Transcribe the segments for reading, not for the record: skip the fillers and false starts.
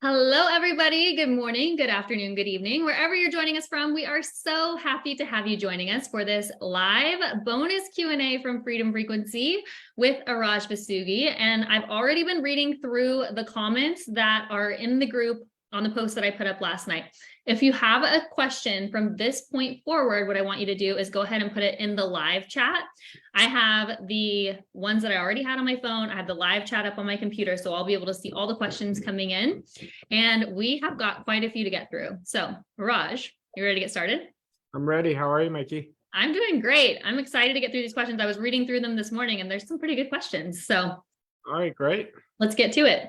Hello, everybody. Good morning, good afternoon, good evening. Wherever you're joining us from, we are so happy to have you joining us for this live bonus Q&A from Freedom Frequency with Arash Vossoughi. And I've already been reading through the comments that are in the group on the post that I put up last night. If you have a question from this point forward, what I want you to do is go ahead and put it in the live chat. I have the ones that I already had on my phone. I have the live chat up on my computer, so I'll be able to see all the questions coming in. And we have got quite a few to get through. So, Raj, you ready to get started? I'm ready. How are you, Mykie? I'm doing great. I'm excited to get through these questions. I was reading through them this morning, and there's some pretty good questions. So, all right, great. Let's get to it.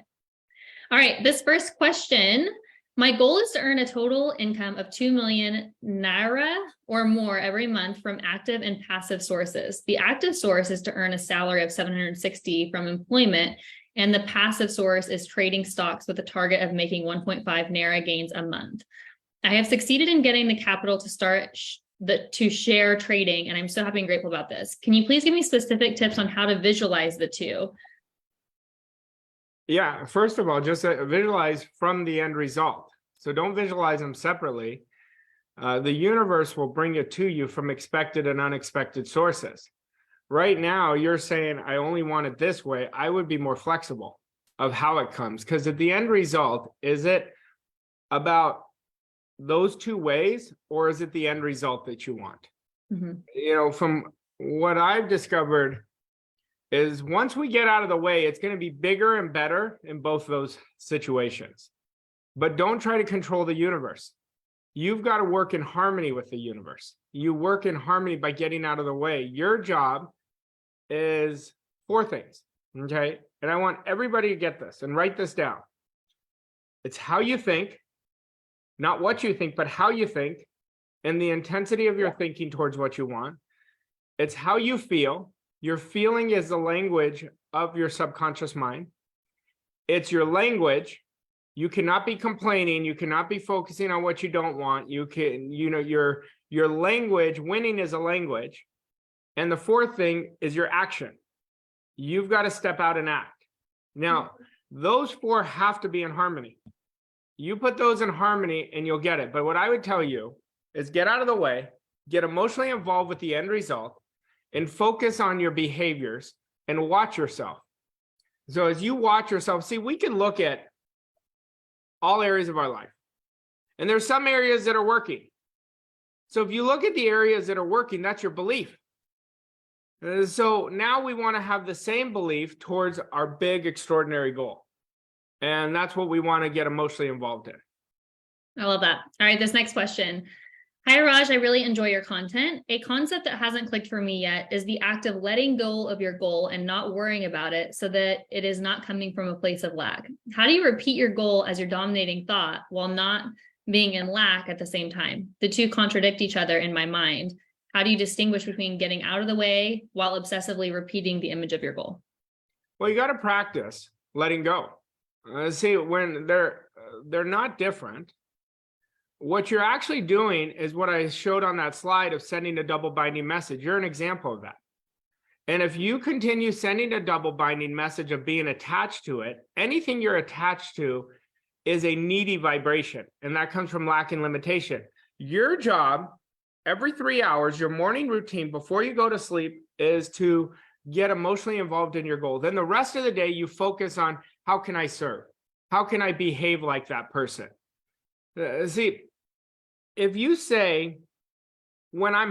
All right, this first question. My goal is to earn a total income of 2 million Naira or more every month from active and passive sources. The active source is to earn a salary of 760 from employment, and the passive source is trading stocks with a target of making 1.5 Naira gains a month. I have succeeded in getting the capital to start to share trading, and I'm so happy and grateful about this. Can you please give me specific tips on how to visualize the two? Yeah, first of all, just visualize from the end result. So don't visualize them separately. The universe will bring it to you from expected and unexpected sources. Right now, you're saying, I only want it this way. I would be more flexible of how it comes. Because at the end result, is it about those two ways, or is it the end result that you want? You know, from what I've discovered is once we get out of the way, it's going to be bigger and better in both those situations. But don't try to control the universe. You've got to work in harmony with the universe. You work in harmony by getting out of the way. Your job is 4 things, okay? And I want everybody to get this and write this down. It's how you think, not what you think, but how you think, and the intensity of your thinking towards what you want. It's how you feel. Your feeling is the language of your subconscious mind. It's your language. You cannot be complaining. You cannot be focusing on what you don't want. You can, you know, your language, winning is a language. And the 4th thing is your action. You've got to step out and act. Now, those 4 have to be in harmony. You put those in harmony and you'll get it. But what I would tell you is get out of the way, get emotionally involved with the end result, and focus on your behaviors and watch yourself. So as you watch yourself, see, we can look at all areas of our life. And there's some areas that are working. So if you look at the areas that are working, that's your belief. So now we want to have the same belief towards our big, extraordinary goal. And that's what we want to get emotionally involved in. I love that. All right, this next question. Hi, Raj, I really enjoy your content. A concept that hasn't clicked for me yet is the act of letting go of your goal and not worrying about it so that it is not coming from a place of lack. How do you repeat your goal as your dominating thought while not being in lack at the same time? The two contradict each other in my mind. How do you distinguish between getting out of the way while obsessively repeating the image of your goal? Well, you got to practice letting go. See, when they're not different. What you're actually doing is what I showed on that slide of sending a double binding message. You're an example of that. And if you continue sending a double binding message of being attached to it, anything you're attached to is a needy vibration. And that comes from lack and limitation. Your job every 3 hours, your morning routine before you go to sleep is to get emotionally involved in your goal. Then the rest of the day, you focus on how can I serve? How can I behave like that person? See, if you say, when I'm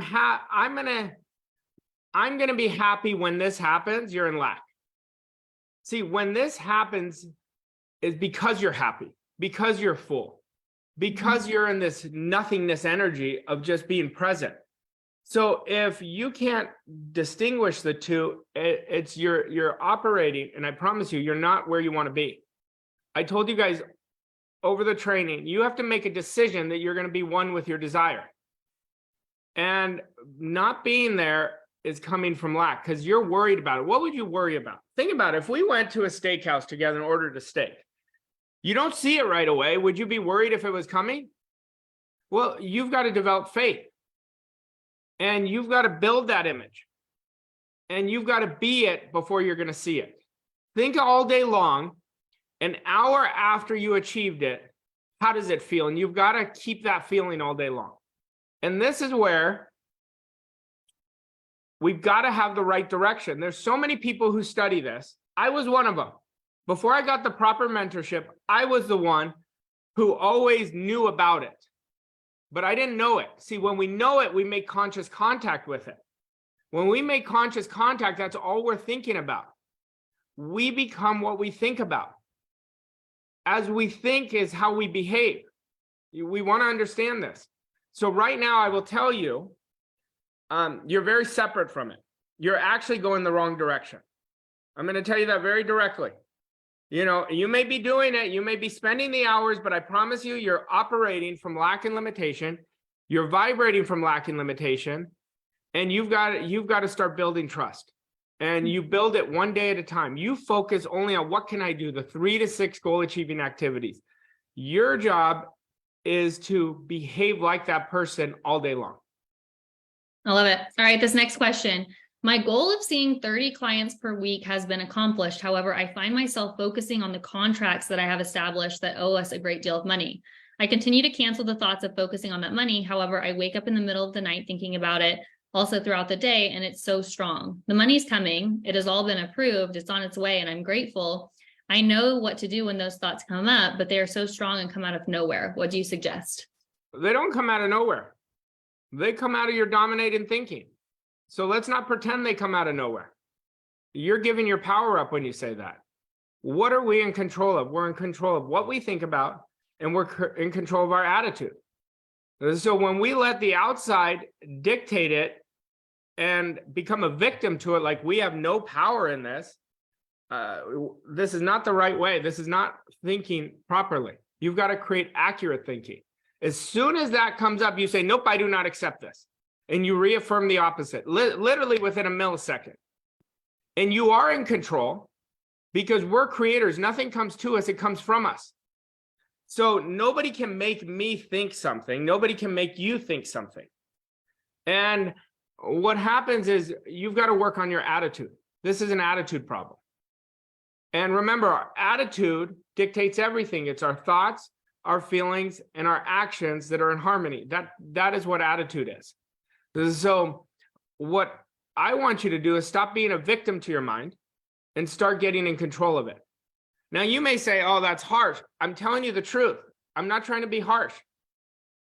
gonna be happy when this happens, you're in lack. See, when this happens is because you're happy, because you're full, because you're in this nothingness energy of just being present. So if you can't distinguish the two, it's you're operating, and I promise you, you're not where you want to be. I told you guys over the training, you have to make a decision that you're going to be one with your desire. And not being there is coming from lack because you're worried about it. What would you worry about? Think about it. If we went to a steakhouse together and ordered a steak, you don't see it right away. Would you be worried if it was coming? Well, you've got to develop faith. And you've got to build that image. And you've got to be it before you're going to see it. Think all day long An hour after you achieved it, how does it feel? And you've got to keep that feeling all day long. And this is where we've got to have the right direction. There's so many people who study this. I was one of them. Before I got the proper mentorship, I was the one who always knew about it, but I didn't know it. See, when we know it, we make conscious contact with it. When we make conscious contact, that's all we're thinking about. We become what we think about. As we think is how we behave. We want to understand this. So right now, I will tell you, you're very separate from it. You're actually going the wrong direction. I'm going to tell you that very directly. You know, you may be doing it, you may be spending the hours, but I promise you, you're operating from lack and limitation. You're vibrating from lack and limitation, and you've got to start building trust. And you build it one day at a time. You focus only on what can I do, the 3 to 6 goal achieving activities. Your job is to behave like that person all day long. I love it. All right, this next question. My goal of seeing 30 clients per week has been accomplished. However, I find myself focusing on the contracts that I have established that owe us a great deal of money. I continue to cancel the thoughts of focusing on that money. However, I wake up in the middle of the night thinking about it, also throughout the day, and it's so strong. The money's coming. It has all been approved. It's on its way, and I'm grateful. I know what to do when those thoughts come up, but they are so strong and come out of nowhere. What do you suggest? They don't come out of nowhere. They come out of your dominating thinking. So let's not pretend they come out of nowhere. You're giving your power up when you say that. What are we in control of? We're in control of what we think about, and we're in control of our attitude. So when we let the outside dictate it and become a victim to it, like we have no power in this, this is not the right way. This is not thinking properly. You've got to create accurate thinking. As soon as that comes up, you say, nope, I do not accept this. And you reaffirm the opposite, literally within a millisecond. And you are in control because we're creators. Nothing comes to us, it comes from us. So nobody can make me think something. Nobody can make you think something. And what happens is you've got to work on your attitude. This is an attitude problem. And remember, our attitude dictates everything. It's our thoughts, our feelings, and our actions that are in harmony. That is what attitude is. So what I want you to do is stop being a victim to your mind and start getting in control of it. Now, you may say, oh, that's harsh. I'm telling you the truth. I'm not trying to be harsh.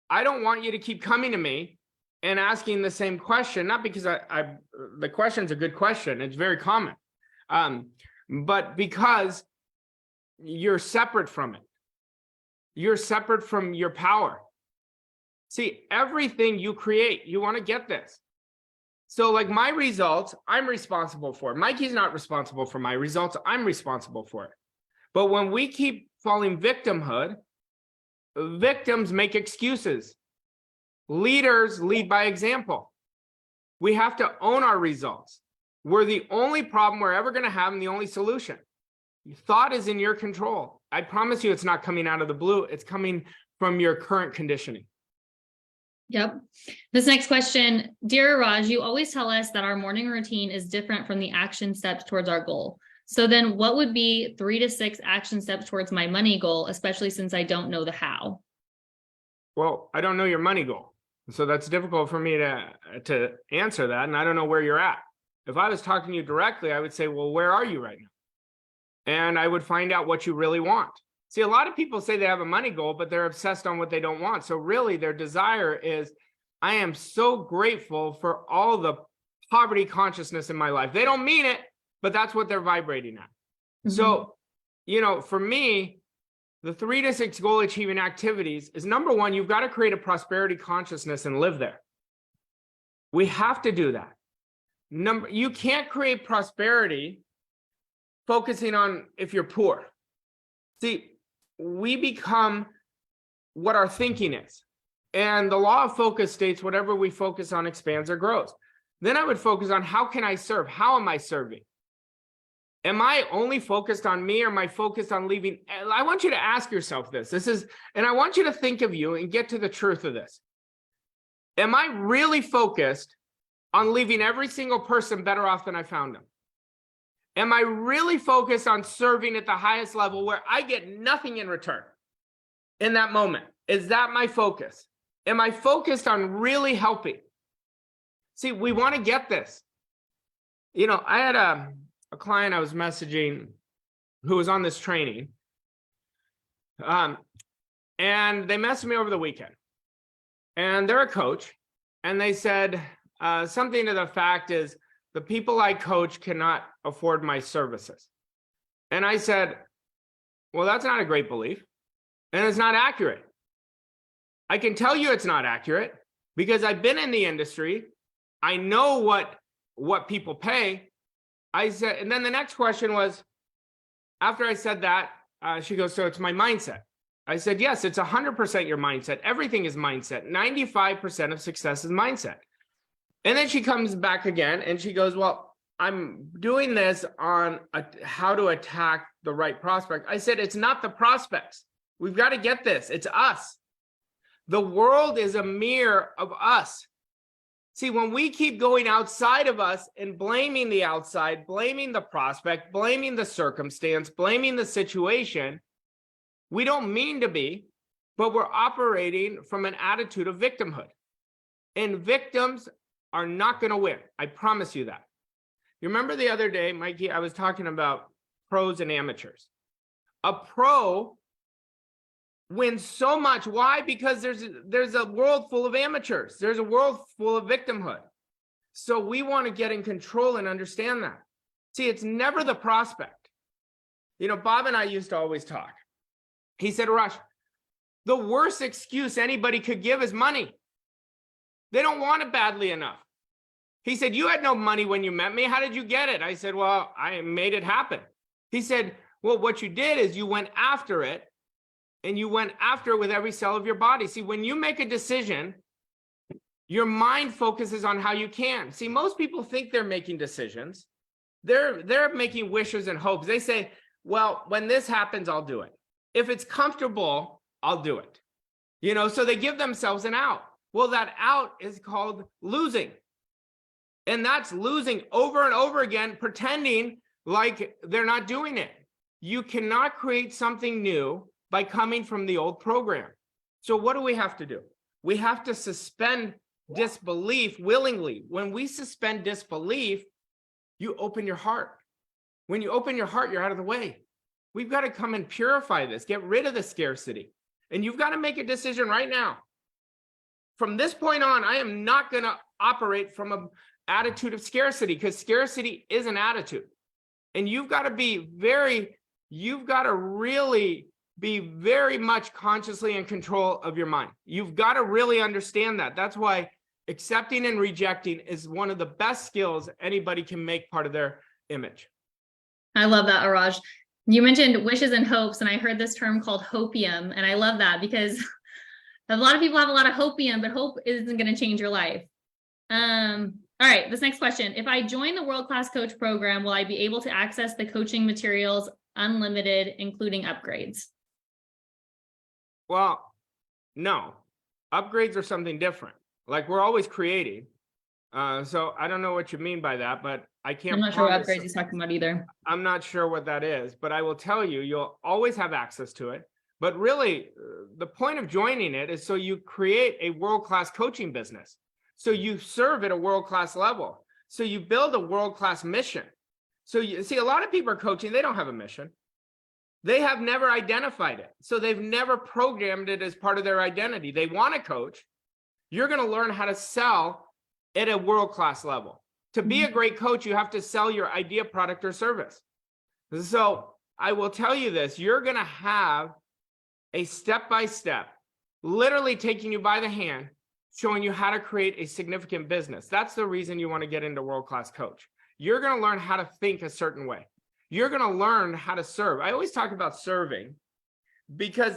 I don't want you to keep coming to me and asking the same question, not because the question's a good question. It's very common. But because you're separate from it. You're separate from your power. See, everything you create, you want to get this. So like my results, I'm responsible for. Mikey's not responsible for my results. I'm responsible for it. But when we keep falling victimhood, victims make excuses. Leaders lead by example. We have to own our results. We're the only problem we're ever going to have and the only solution. Thought is in your control. I promise you it's not coming out of the blue. It's coming from your current conditioning. Yep. This next question, dear Arash, you always tell us that our morning routine is different from the action steps towards our goal. So then what would be 3 to 6 action steps towards my money goal, especially since I don't know the how? Well, I don't know your money goal. So that's difficult for me to answer that. And I don't know where you're at. If I was talking to you directly, I would say, well, where are you right now? And I would find out what you really want. See, a lot of people say they have a money goal, but they're obsessed on what they don't want. So really their desire is, I am so grateful for all the poverty consciousness in my life. They don't mean it, but that's what they're vibrating at. Mm-hmm. So, you know, for me, the 3 to 6 goal achieving activities is number one, you've got to create a prosperity consciousness and live there. We have to do that. You can't create prosperity focusing on if you're poor. See, we become what our thinking is. And the law of focus states whatever we focus on expands or grows. Then I would focus on how can I serve? How am I serving? Am I only focused on me or am I focused on leaving? I want you to ask yourself this. And I want you to think of you and get to the truth of this. Am I really focused on leaving every single person better off than I found them? Am I really focused on serving at the highest level where I get nothing in return in that moment? Is that my focus? Am I focused on really helping? See, we want to get this. You know, I had a client I was messaging who was on this training. And they messaged me over the weekend. And they're a coach. And they said something to the fact is, the people I coach cannot afford my services. And I said, well, that's not a great belief. And it's not accurate. I can tell you it's not accurate because I've been in the industry. I know what people pay. I said, and then the next question was, after I said that, she goes, so it's my mindset. I said, yes, it's 100% your mindset. Everything is mindset. 95% of success is mindset. And then she comes back again and she goes, well, I'm doing this on how to attack the right prospect. I said, it's not the prospects. We've got to get this. It's us. The world is a mirror of us. See, when we keep going outside of us and blaming the outside, blaming the prospect, blaming the circumstance, blaming the situation, we don't mean to be, but we're operating from an attitude of victimhood. And victims are not going to win. I promise you that. You remember the other day, Mykie, I was talking about pros and amateurs. A pro wins so much. Why? Because there's a world full of amateurs. There's a world full of victimhood. So we want to get in control and understand that. See, it's never the prospect. You know, Bob and I used to always talk. He said, Arash, the worst excuse anybody could give is money. They don't want it badly enough. He said, you had no money when you met me. How did you get it? I said, well, I made it happen. He said, well, what you did is you went after it, and you went after it with every cell of your body. See, when you make a decision, your mind focuses on how you can. See, most people think they're making decisions. They're making wishes and hopes. They say, well, when this happens, I'll do it. If it's comfortable, I'll do it. You know, so they give themselves an out. Well, that out is called losing. And that's losing over and over again, pretending like they're not doing it. You cannot create something new by coming from the old program. So what do we have to do? We have to suspend disbelief willingly. When we suspend disbelief, you open your heart. When you open your heart, you're out of the way. We've got to come and purify this, get rid of the scarcity. And you've got to make a decision right now. From this point on, I am not going to operate from an attitude of scarcity, because scarcity is an attitude. And you've got to really be very much consciously in control of your mind. You've got to really understand that. That's why accepting and rejecting is one of the best skills anybody can make part of their image. I love that, Arash. You mentioned wishes and hopes, and I heard this term called hopium, and I love that because a lot of people have a lot of hopium, but hope isn't going to change your life. All right, this next question. If I join the World Class Coach program, will I be able to access the coaching materials unlimited, including upgrades? Well, no. Upgrades are something different. Like, we're always creating. So I don't know what you mean by that, but I can't. I'm not sure what upgrades he's talking about either. I'm not sure what that is, but I will tell you, you'll always have access to it. But really, the point of joining it is so you create a world-class coaching business. So you serve at a world-class level. So you build a world-class mission. So you see, a lot of people are coaching, they don't have a mission. They have never identified it. So they've never programmed it as part of their identity. They want to coach. You're going to learn how to sell at a world-class level. To be a great coach, you have to sell your idea, product, or service. So I will tell you this, you're going to have a step-by-step, literally taking you by the hand, showing you how to create a significant business. That's the reason you want to get into world-class coach. You're going to learn how to think a certain way. You're going to learn how to serve. I always talk about serving because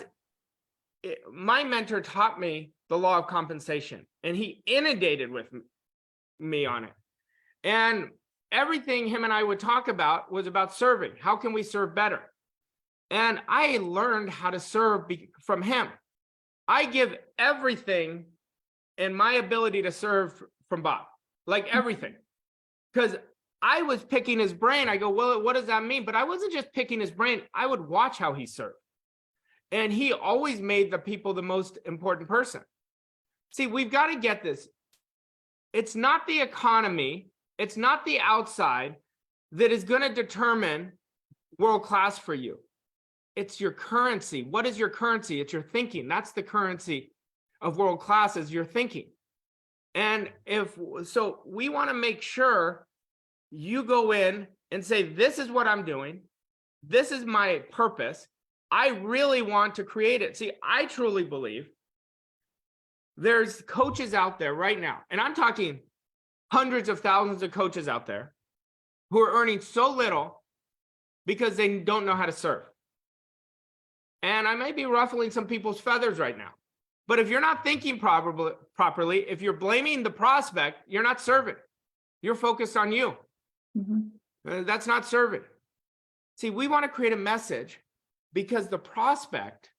my mentor taught me the law of compensation, and he inundated with me on it. And everything him and I would talk about was about serving. How can we serve better? And I learned how to serve from him. I give everything in my ability to serve from Bob, like everything. Because I was picking his brain. I go, well, what does that mean? But I wasn't just picking his brain. I would watch how he served. And he always made the people the most important person. See, we've got to get this. It's not the economy. It's not the outside that is going to determine world class for you. It's your currency. What is your currency? It's your thinking. That's the currency of world class, is your thinking. And so we want to make sure you go in and say, this is what I'm doing. This is my purpose. I really want to create it. See, I truly believe there's coaches out there right now, and I'm talking hundreds of thousands of coaches out there who are earning so little because they don't know how to serve. And I may be ruffling some people's feathers right now, but if you're not thinking properly, if you're blaming the prospect, you're not serving. You're focused on you. Mm-hmm. That's not serving. See, we want to create a message because the prospect,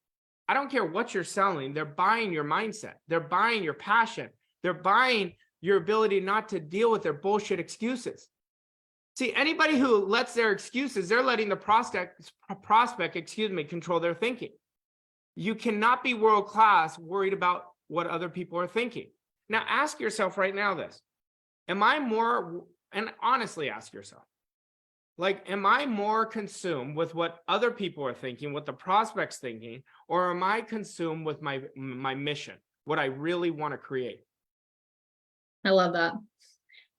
I don't care what you're selling, they're buying your mindset. They're buying your passion. They're buying your ability not to deal with their bullshit excuses. See, anybody who lets their excuses, they're letting the prospect, control their thinking. You cannot be world class worried about what other people are thinking. Now, ask yourself right now this. Am I more, and honestly ask yourself, like, am I more consumed with what other people are thinking, what the prospect's thinking, or am I consumed with my mission, what I really want to create? I love that.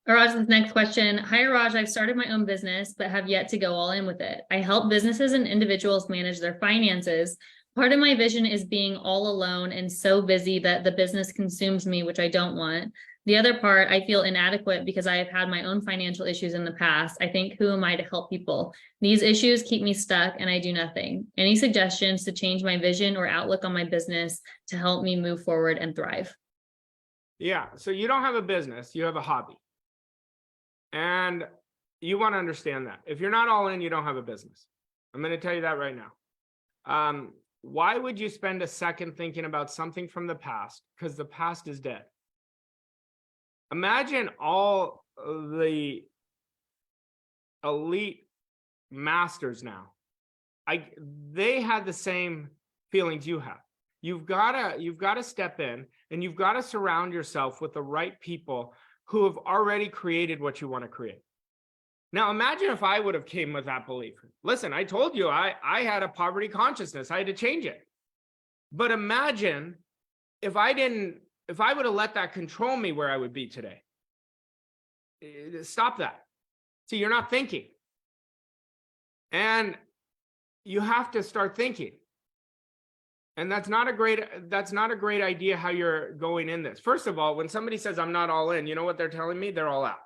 Arash's next question. Hi, Arash. I've started my own business, but have yet to go all in with it. I help businesses and individuals manage their finances. Part of my vision is being all alone and so busy that the business consumes me, which I don't want. The other part, I feel inadequate because I have had my own financial issues in the past. I think, who am I to help people? These issues keep me stuck and I do nothing. Any suggestions to change my vision or outlook on my business to help me move forward and thrive? Yeah, so you don't have a business, you have a hobby. And you want to understand that. If you're not all in, you don't have a business. I'm going to tell you that right now. Why would you spend a second thinking about something from the past? Because the past is dead. Imagine all the elite masters now. They had the same feelings you have. You've got to step in and you've got to surround yourself with the right people who have already created what you want to create. Now, imagine if I would have came with that belief. Listen, I told you I had a poverty consciousness. I had to change it. But imagine if I would have let that control me, where I would be today. Stop that. See, you're not thinking. And you have to start thinking. And that's not a great idea how you're going in this. First of all, when somebody says I'm not all in, you know what they're telling me? They're all out.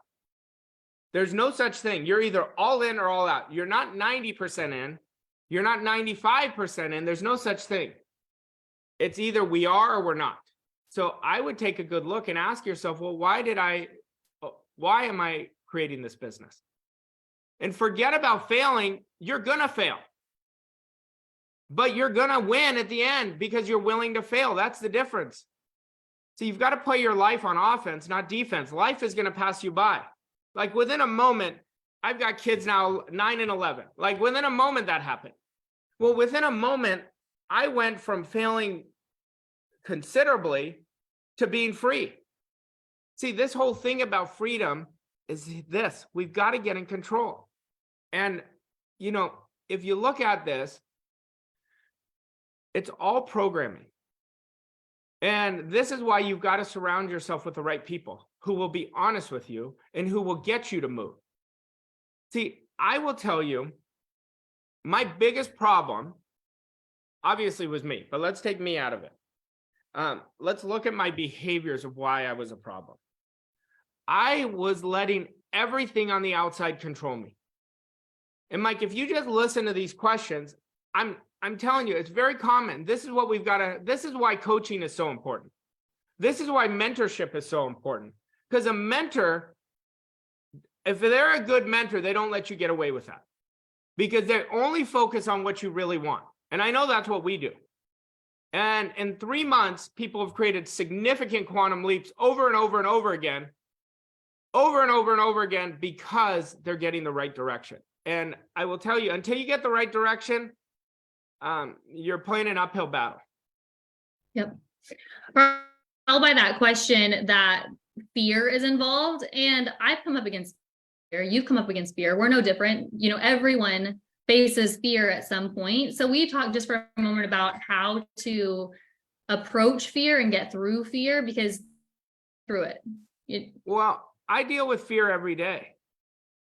There's no such thing. You're either all in or all out. You're not 90% in. You're not 95% in. There's no such thing. It's either we are or we're not. So I would take a good look and ask yourself, well, why am I creating this business? And forget about failing. You're going to fail. But you're going to win at the end because you're willing to fail. That's the difference. So you've got to play your life on offense, not defense. Life is going to pass you by. Like within a moment, I've got kids now 9 and 11. Like within a moment that happened. Well, within a moment, I went from failing considerably to being free. See, this whole thing about freedom is this. We've got to get in control. And, you know, if you look at this, it's all programming. And this is why you've got to surround yourself with the right people who will be honest with you and who will get you to move. See, I will tell you, my biggest problem obviously was me, but let's take me out of it. Let's look at my behaviors of why I was a problem. I was letting everything on the outside control me. And Mike, if you just listen to these questions, I'm telling you, it's very common. This is what we've got to, this is why coaching is so important. This is why mentorship is so important. Because a mentor, if they're a good mentor, they don't let you get away with that. Because they only focus on what you really want. And I know that's what we do. And in 3 months, people have created significant quantum leaps over and over and over again over and over and over again because they're getting the right direction. And I will tell you, until you get the right direction, you're playing an uphill battle. Yep. I'll by that question that fear is involved. And I've come up against fear. You've come up against fear. We're no different. You know, everyone faces fear at some point. So we talked just for a moment about how to approach fear and get through fear, because through it. Well, I deal with fear every day,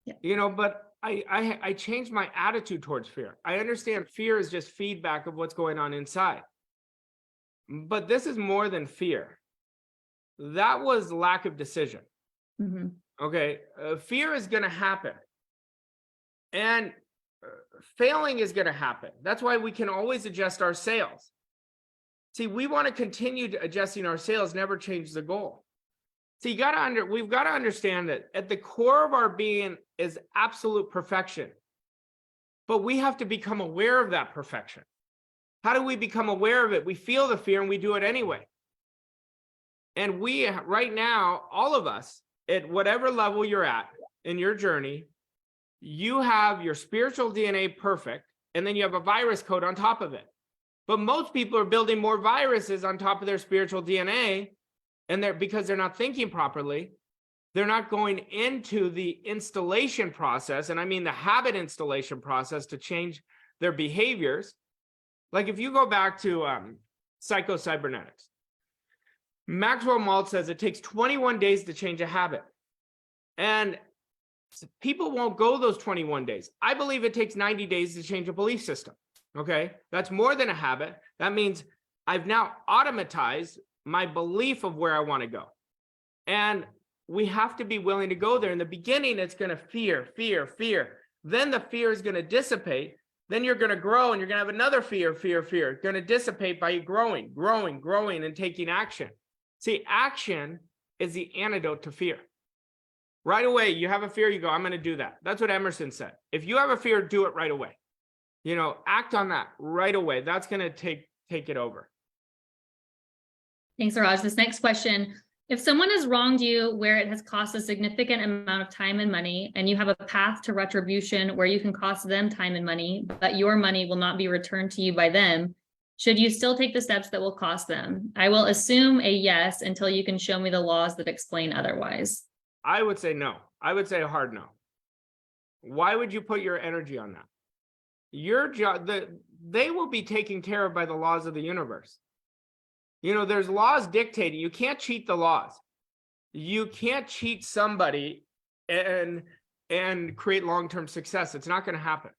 Yeah. you know, but I changed my attitude towards fear. I understand fear is just feedback of what's going on inside. But this is more than fear. That was lack of decision. Mm-hmm. Okay. Fear is going to happen. And failing is going to happen. That's why we can always adjust our sails. See, we want to continue adjusting our sails, never change the goal. See, we've got to understand that at the core of our being is absolute perfection. But we have to become aware of that perfection. How do we become aware of it? We feel the fear and we do it anyway. And we, right now, all of us, at whatever level you're at in your journey, you have your spiritual DNA perfect, and then you have a virus code on top of it. But most people are building more viruses on top of their spiritual DNA, and because they're not thinking properly, they're not going into the installation process, and I mean the habit installation process, to change their behaviors. Like if you go back to psycho-cybernetics, Maxwell Maltz says it takes 21 days to change a habit. And people won't go those 21 days. I believe it takes 90 days to change a belief system. Okay, that's more than a habit. That means I've now automatized my belief of where I want to go. And we have to be willing to go there. In the beginning, it's going to fear. Then the fear is going to dissipate. Then you're going to grow and you're going to have another fear, going to dissipate by you growing and taking action. See, action is the antidote to fear. Right away, you have a fear, you go, I'm going to do that. That's what Emerson said. If you have a fear, do it right away. You know, act on that right away. That's going to take it over. Thanks, Arash. This next question: if someone has wronged you where it has cost a significant amount of time and money, and you have a path to retribution where you can cost them time and money, but your money will not be returned to you by them, should you still take the steps that will cost them? I will assume a yes until you can show me the laws that explain otherwise. I would say no. I would say a hard no. Why would you put your energy on that? Your job, they will be taken care of by the laws of the universe. You know, there's laws dictating. You can't cheat the laws. You can't cheat somebody and create long-term success. It's not going to happen.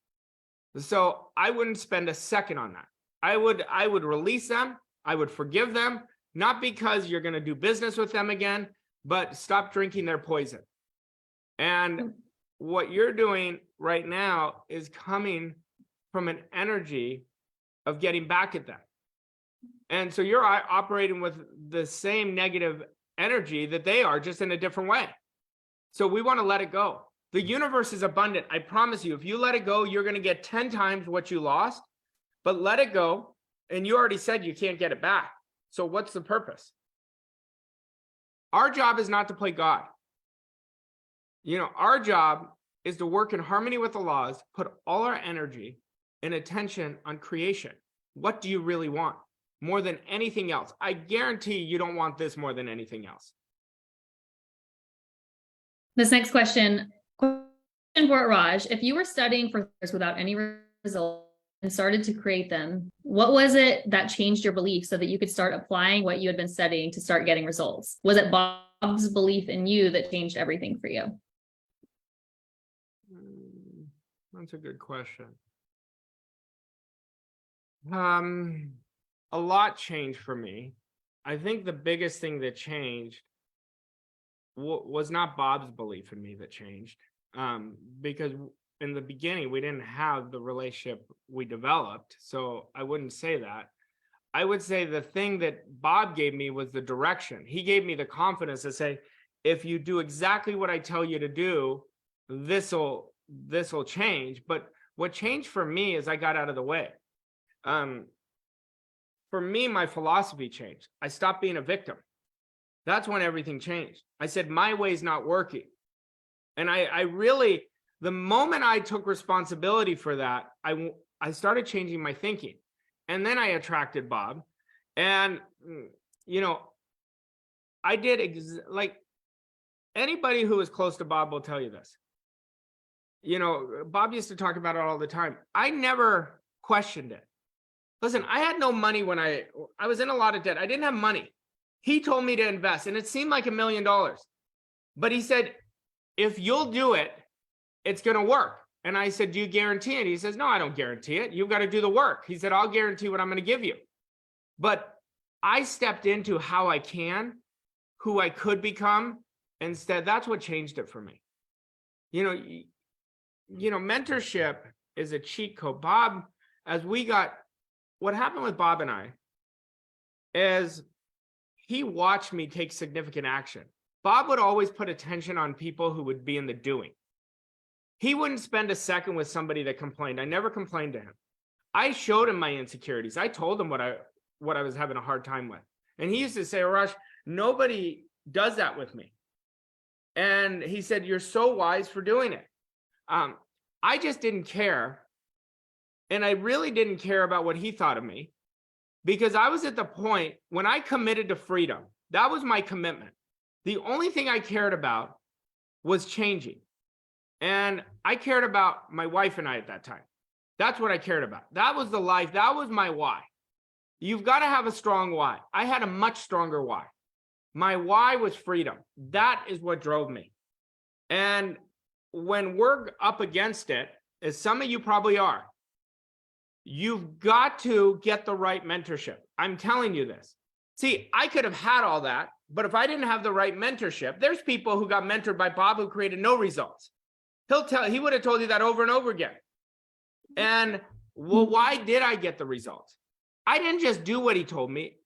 So I wouldn't spend a second on that. I would release them. I would forgive them, not because you're going to do business with them again, but stop drinking their poison. And what you're doing right now is coming from an energy of getting back at them. And so you're operating with the same negative energy that they are, just in a different way. So we want to let it go. The universe is abundant. I promise you, if you let it go, you're going to get 10 times what you lost, but let it go. And you already said you can't get it back. So what's the purpose? Our job is not to play God. You know, our job is to work in harmony with the laws, put all our energy and attention on creation. What do you really want more than anything else? I guarantee you don't want this more than anything else. This next question for Raj: if you were studying for years without any results and started to create them, what was it that changed your belief so that you could start applying what you had been studying to start getting results? Was it Bob's belief in you that changed everything for you? That's a good question. A lot changed for me. I think the biggest thing that changed was not Bob's belief in me that changed, because in the beginning we didn't have the relationship we developed. So I wouldn't say that. I would say the thing that Bob gave me was the direction. He gave me the confidence to say, if you do exactly what I tell you to do, this'll change. But what changed for me is I got out of the way. For me, my philosophy changed. I stopped being a victim. That's when everything changed. I said, my way's not working. And I really, the moment I took responsibility for that, I started changing my thinking. And then I attracted Bob. And, you know, I did like anybody who is close to Bob will tell you this. You know, Bob used to talk about it all the time. I never questioned it. Listen, I had no money when I was in a lot of debt. I didn't have money. He told me to invest, and it seemed like $1 million. But he said, if you'll do it, it's going to work. And I said, do you guarantee it? He says, no, I don't guarantee it. You've got to do the work. He said, I'll guarantee what I'm going to give you. But I stepped into how I can, who I could become. Instead, that's what changed it for me. You know, mentorship is a cheat code. Bob, what happened with Bob and I is he watched me take significant action. Bob would always put attention on people who would be in the doing. He wouldn't spend a second with somebody that complained. I never complained to him. I showed him my insecurities. I told him what I was having a hard time with. And he used to say, Arash, nobody does that with me. And he said, you're so wise for doing it. I just didn't care. And I really didn't care about what he thought of me, because I was at the point when I committed to freedom. That was my commitment. The only thing I cared about was changing. And I cared about my wife and I at that time. That's what I cared about. That was the life. That was my why. You've got to have a strong why. I had a much stronger why. My why was freedom. That is what drove me. And when we're up against it, as some of you probably are, you've got to get the right mentorship. I'm telling you this. See, I could have had all that, but if I didn't have the right mentorship, there's people who got mentored by Bob who created no results. He would have told you that over and over again. And well, why did I get the results? I didn't just do what he told me.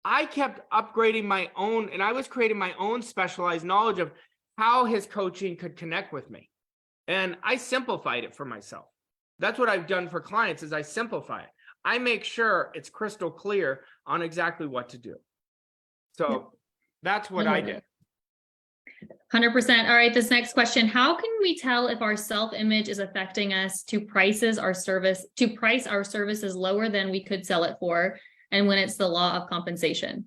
I kept upgrading my own, and I was creating my own specialized knowledge of how his coaching could connect with me. And I simplified it for myself. That's what I've done for clients, is I simplify it. I make sure it's crystal clear on exactly what to do. So that's what I did. 100%. All right, this next question. How can we tell if our self-image is affecting us to price our services lower than we could sell it for, and when it's the law of compensation?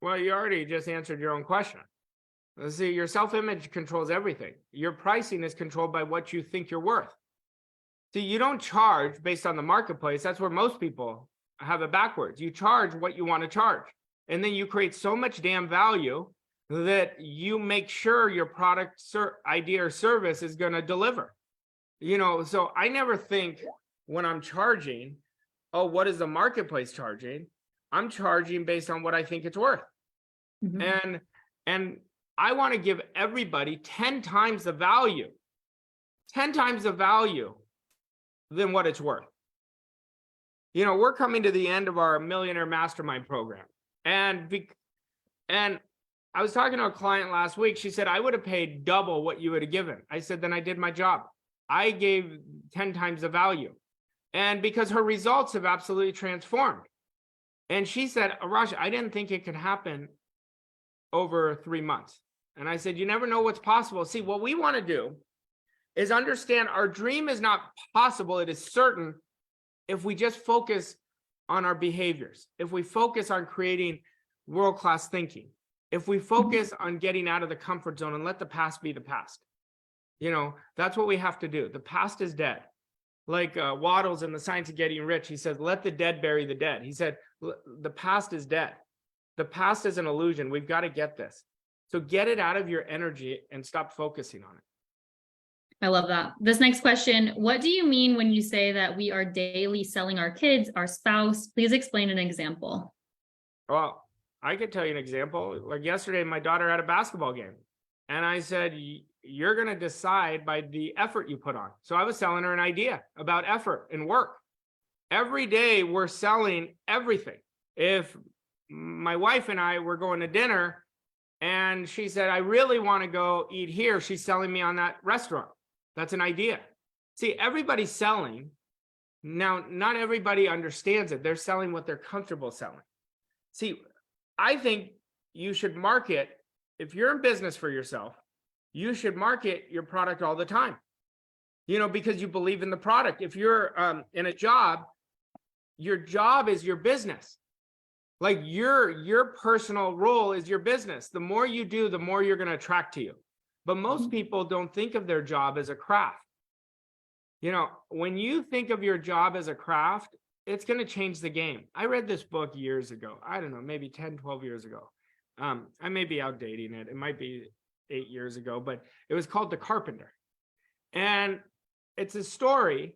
Well, you already just answered your own question. See, your self-image controls everything. Your pricing is controlled by what you think you're worth. See, you don't charge based on the marketplace. That's where most people have it backwards. You charge what you want to charge. And then you create so much damn value that you make sure your product, idea, or service is going to deliver. You know, so I never think when I'm charging, oh, what is the marketplace charging? I'm charging based on what I think it's worth. Mm-hmm. And I want to give everybody 10 times the value than what it's worth. You know, we're coming to the end of our Millionaire Mastermind program. And I was talking to a client last week. She said, I would have paid double what you would have given. I said, then I did my job. I gave 10 times the value. And because her results have absolutely transformed. And she said, Arash, I didn't think it could happen over 3 months. And I said, you never know what's possible. See, what we want to do is understand our dream is not possible. It is certain if we just focus on our behaviors, if we focus on creating world-class thinking, if we focus on getting out of the comfort zone and let the past be the past. You know, that's what we have to do. The past is dead. Like Waddles in The Science of Getting Rich, he says, let the dead bury the dead. He said, the past is dead. The past is an illusion. We've got to get this. So get it out of your energy and stop focusing on it. I love that. This next question, what do you mean when you say that we are daily selling our kids, our spouse? Please explain an example. Well, I could tell you an example. Like yesterday, my daughter had a basketball game. And I said, you're going to decide by the effort you put on. So I was selling her an idea about effort and work. Every day we're selling everything. If my wife and I were going to dinner and she said, I really want to go eat here, she's selling me on that restaurant. That's an idea. See, everybody's selling. Now, not everybody understands it. They're selling what they're comfortable selling. See, I think you should market, if you're in business for yourself, you should market your product all the time, because you believe in the product. If you're in a job, your job is your business. Like your personal role is your business. The more you do, the more you're going to attract to you. But most people don't think of their job as a craft. When you think of your job as a craft, it's going to change the game. I read this book years ago. I don't know, maybe 10, 12 years ago. I may be outdating it. It might be 8 years ago, but it was called The Carpenter. And it's a story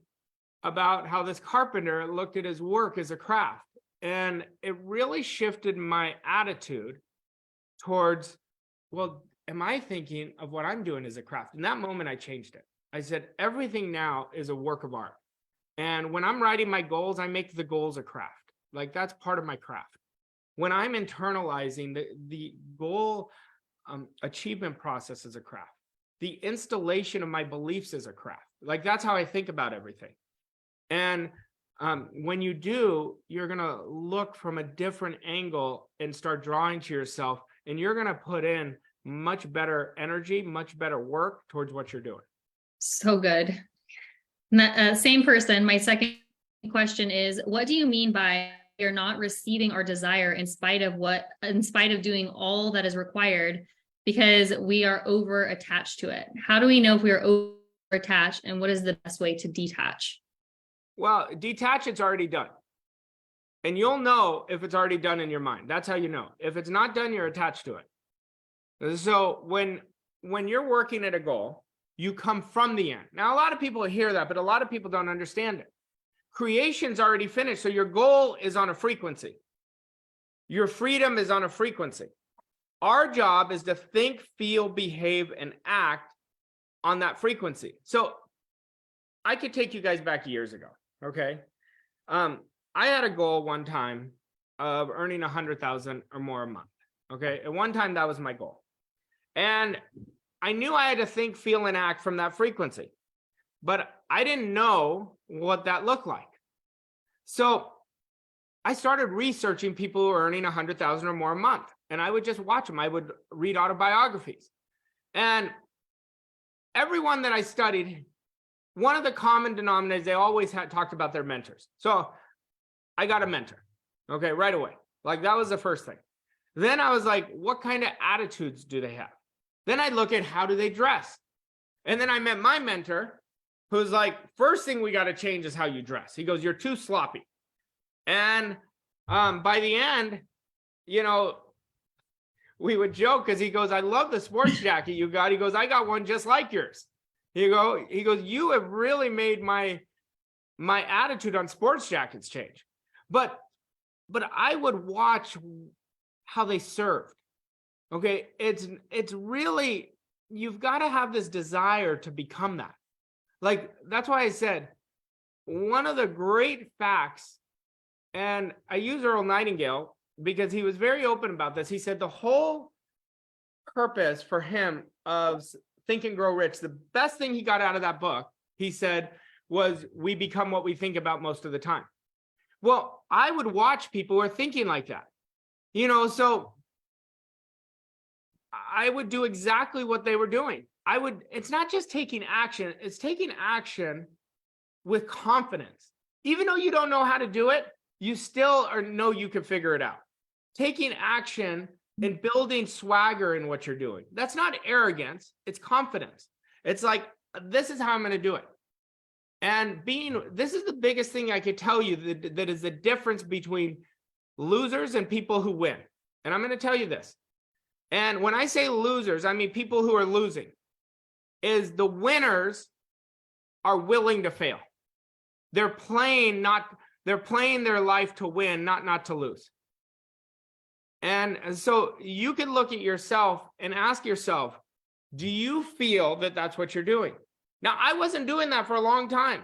about how this carpenter looked at his work as a craft. And it really shifted my attitude towards, well, am I thinking of what I'm doing as a craft? In that moment, I changed it. I said, everything now is a work of art. And when I'm writing my goals, I make the goals a craft. Like that's part of my craft. When I'm internalizing the goal achievement process is a craft. The installation of my beliefs is a craft. Like that's how I think about everything. And when you do, you're going to look from a different angle and start drawing to yourself, and you're going to put in much better energy, much better work towards what you're doing. So good. Same person. My second question is, what do you mean by you're not receiving our desire in spite of doing all that is required because we are over attached to it? How do we know if we are over attached, and what is the best way to detach? Well, detach, it's already done. And you'll know if it's already done in your mind. That's how you know. If it's not done, you're attached to it. So when you're working at a goal, you come from the end. Now, a lot of people hear that, but a lot of people don't understand it. Creation's already finished. So your goal is on a frequency. Your freedom is on a frequency. Our job is to think, feel, behave, and act on that frequency. So I could take you guys back years ago. Okay. I had a goal one time of earning 100,000 or more a month. Okay. At one time, that was my goal. And I knew I had to think, feel, and act from that frequency, but I didn't know what that looked like. So I started researching people who are earning 100,000 or more a month, and I would just watch them. I would read autobiographies, and everyone that I studied, one of the common denominators, they always had talked about their mentors. So I got a mentor, okay, right away. Like that was the first thing. Then I was like, what kind of attitudes do they have? Then I look at how do they dress? And then I met my mentor, who's like, first thing we got to change is how you dress. He goes, you're too sloppy. And by the end, we would joke because he goes, I love the sports jacket you got. He goes, I got one just like yours. He goes, you have really made my attitude on sports jackets change. But I would watch how they served. Okay, it's really, you've got to have this desire to become that. Like, that's why I said, one of the great facts, and I use Earl Nightingale because he was very open about this. He said the whole purpose for him of Think and Grow Rich, the best thing he got out of that book, he said, was we become what we think about most of the time. Well, I would watch people who are thinking like that, so I would do exactly what they were doing. It's not just taking action, it's taking action with confidence. Even though you don't know how to do it, you still know you can figure it out. Taking action and building swagger in what you're doing. That's not arrogance, it's confidence. It's like, this is how I'm going to do it. And this is the biggest thing I could tell you that is the difference between losers and people who win. And I'm going to tell you this. And when I say losers, I mean people who are losing. Is the winners are willing to fail. They're playing their life to win, not to lose. And so you can look at yourself and ask yourself, do you feel that that's what you're doing? Now, I wasn't doing that for a long time.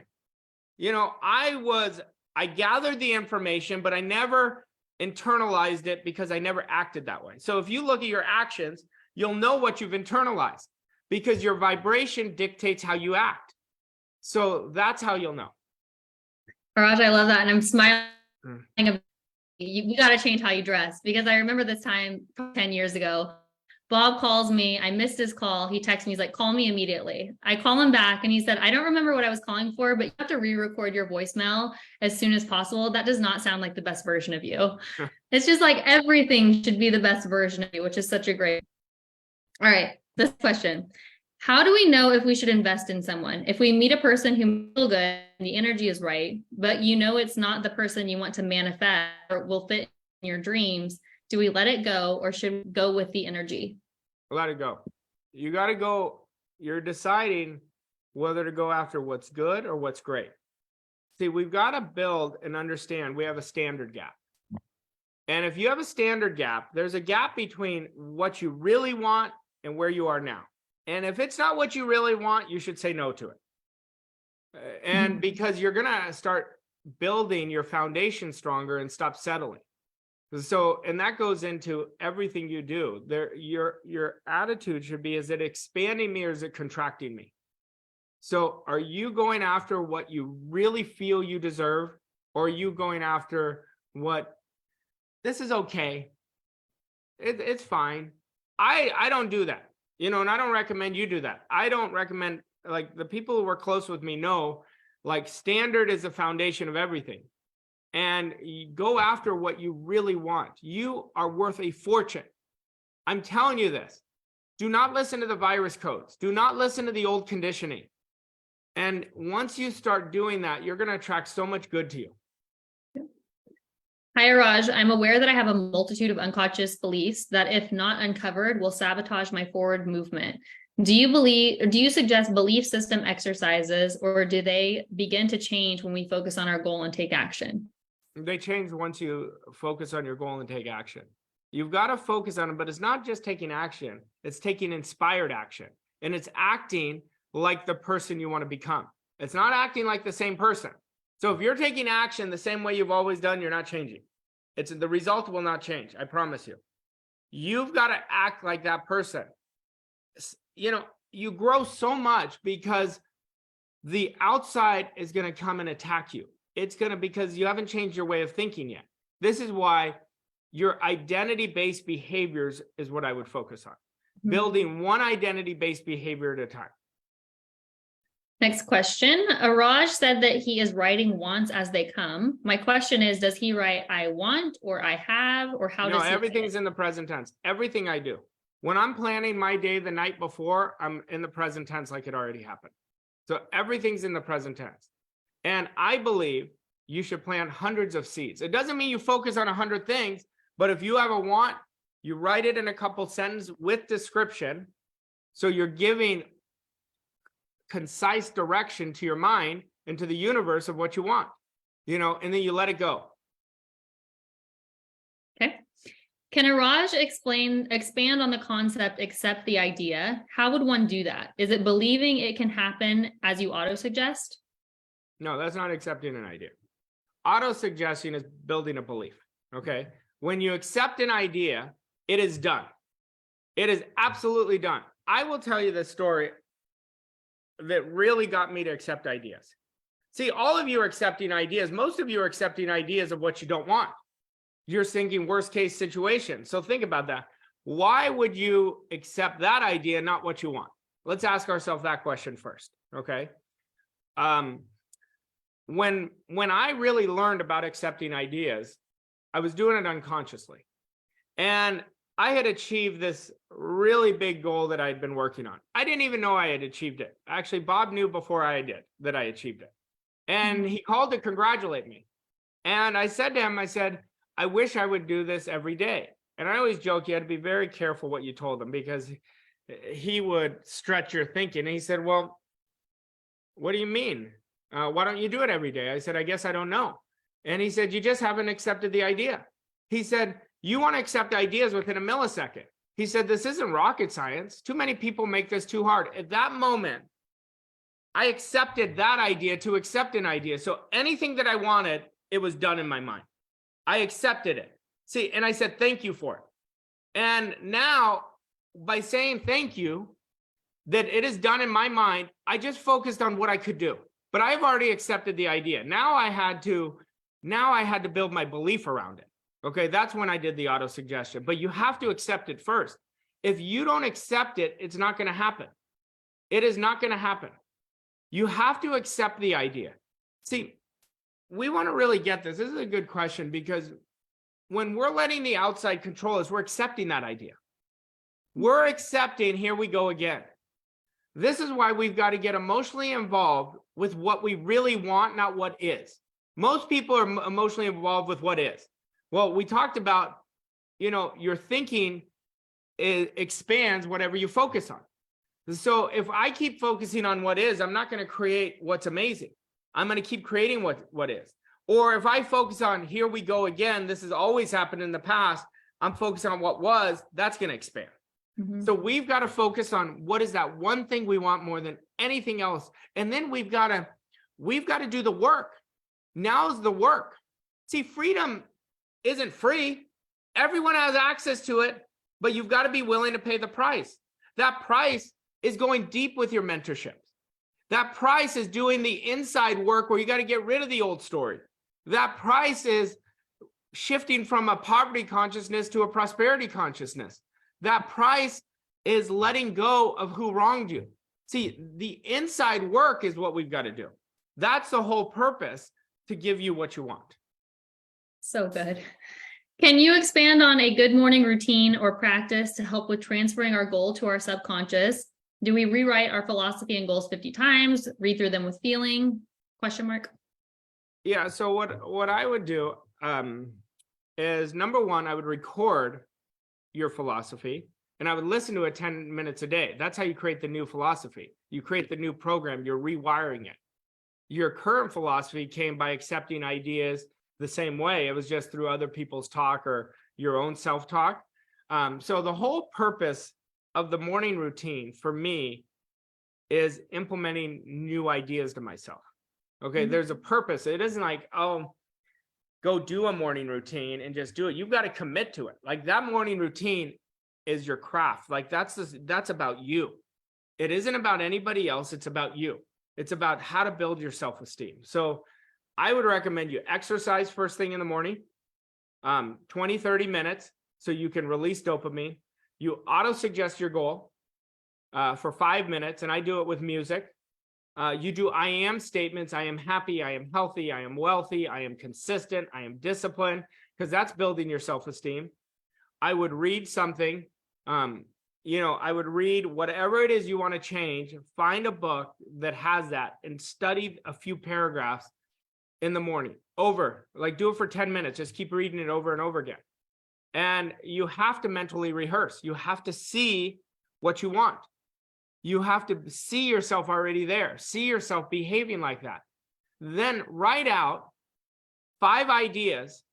I gathered the information, but I never internalized it because I never acted that way. So if you look at your actions, you'll know what you've internalized because your vibration dictates how you act. So that's how you'll know. Arash, I love that. And I'm smiling you got to change how you dress. Because I remember this time 10 years ago, Bob calls me. I missed his call. He texts me. He's like, call me immediately. I call him back and he said, I don't remember what I was calling for, but you have to re-record your voicemail as soon as possible. That does not sound like the best version of you. It's just like everything should be the best version of you, which is such a great. All right. This question. How do we know if we should invest in someone? If we meet a person who feels good and the energy is right, but you know it's not the person you want to manifest or will fit in your dreams, do we let it go or should we go with the energy? Let it go. You got to go. You're deciding whether to go after what's good or what's great. See, we've got to build and understand we have a standard gap. And if you have a standard gap, there's a gap between what you really want and where you are now. And if it's not what you really want, you should say no to it. And because you're going to start building your foundation stronger and stop settling. So, and that goes into everything you do. Your attitude should be, is it expanding me or is it contracting me? So are you going after what you really feel you deserve? Or are you going after what, this is okay. It's fine. I don't do that. And I don't recommend you do that. I don't recommend, like, the people who are close with me know, like, standard is the foundation of everything. And you go after what you really want. You are worth a fortune. I'm telling you this. Do not listen to the virus codes. Do not listen to the old conditioning. And once you start doing that, you're going to attract so much good to you. Hi, Arash. I'm aware that I have a multitude of unconscious beliefs that, if not uncovered, will sabotage my forward movement. Do you suggest belief system exercises, or do they begin to change when we focus on our goal and take action? They change once you focus on your goal and take action. You've got to focus on it, but it's not just taking action. It's taking inspired action. And it's acting like the person you want to become. It's not acting like the same person. So if you're taking action the same way you've always done, you're not changing. The result will not change. I promise you. You've got to act like that person. You grow so much because the outside is going to come and attack you. It's going to, because you haven't changed your way of thinking yet. This is why your identity-based behaviors is what I would focus on. Building one identity-based behavior at a time. Next question. Arash said that he is writing wants as they come. My question is, does he write I want or I have, or how does he? No, everything's in the present tense. Everything I do. When I'm planning my day the night before, I'm in the present tense like it already happened. So everything's in the present tense. And I believe you should plant hundreds of seeds. It doesn't mean you focus on 100 things, but if you have a want, you write it in a couple sentences with description. So you're giving concise direction to your mind and to the universe of what you want, and then you let it go. Okay. Can Arash expand on the concept, accept the idea? How would one do that? Is it believing it can happen as you auto-suggest? No, that's not accepting an idea. Auto-suggesting is building a belief, okay? When you accept an idea, it is done. It is absolutely done. I will tell you the story that really got me to accept ideas. See, all of you are accepting ideas. Most of you are accepting ideas of what you don't want. You're thinking worst case situation. So think about that. Why would you accept that idea, not what you want? Let's ask ourselves that question first, okay? When I really learned about accepting ideas, I was doing it unconsciously. And I had achieved this really big goal that I'd been working on. I didn't even know I had achieved it. Actually, Bob knew before I did that I achieved it. And he called to congratulate me. And I said to him, I wish I would do this every day. And I always joke, you had to be very careful what you told him, because he would stretch your thinking. And he said, well, what do you mean? Why don't you do it every day? I said, I guess I don't know. And he said, you just haven't accepted the idea. He said, you want to accept ideas within a millisecond. He said, this isn't rocket science. Too many people make this too hard. At that moment, I accepted that idea to accept an idea. So anything that I wanted, it was done in my mind. I accepted it. See, and I said, thank you for it. And now, by saying thank you, that it is done in my mind, I just focused on what I could do. But I've already accepted the idea. Now I had to build my belief around it. Okay, that's when I did the auto suggestion, but you have to accept it first. If you don't accept it, it's not going to happen. It is not going to happen. You have to accept the idea. See, we want to really get this. This is a good question, because when we're letting the outside control us, we're accepting that idea. We're accepting, here we go again. This is why we've got to get emotionally involved with what we really want, not what is. Most people are emotionally involved with what is. Well, we talked about, your thinking expands whatever you focus on. So if I keep focusing on what is, I'm not going to create what's amazing. I'm going to keep creating what is. Or if I focus on, here we go again, this has always happened in the past, I'm focused on what was, that's going to expand. Mm-hmm. So we've got to focus on what is that one thing we want more than anything else. And then we've got to do the work. Now's the work. See, freedom isn't free. Everyone has access to it, but you've got to be willing to pay the price. That price is going deep with your mentorships. That price is doing the inside work where you got to get rid of the old story. That price is shifting from a poverty consciousness to a prosperity consciousness. That price is letting go of who wronged you. See, the inside work is what we've got to do. That's the whole purpose, to give you what you want. So good. Can you expand on a good morning routine or practice to help with transferring our goal to our subconscious? Do we rewrite our philosophy and goals 50 times, read through them with feeling? ? Yeah, so what I would do is, number one, I would record your philosophy and I would listen to it 10 minutes a day. That's how you create the new philosophy. You create the new program, you're rewiring it. Your current philosophy came by accepting ideas the same way. It was just through other people's talk or your own self-talk. So the whole purpose of the morning routine for me is implementing new ideas to myself. Okay, mm-hmm. There's a purpose. It isn't like, oh, go do a morning routine and just do it. You've got to commit to it. Like, that morning routine is your craft. Like, that's about you. It isn't about anybody else. It's about you. It's about how to build your self-esteem. So I would recommend you exercise first thing in the morning, 20, 30 minutes, so you can release dopamine. You auto-suggest your goal for 5 minutes, and I do it with music. You do I am statements. I am happy. I am healthy. I am wealthy. I am consistent. I am disciplined, because that's building your self-esteem. I would read something. I would read whatever it is you want to change. Find a book that has that and study a few paragraphs in the morning do it for 10 minutes. Just keep reading it over and over again. And you have to mentally rehearse. You have to see what you want. You have to see yourself already there. See yourself behaving like that. Then write out 5 ideas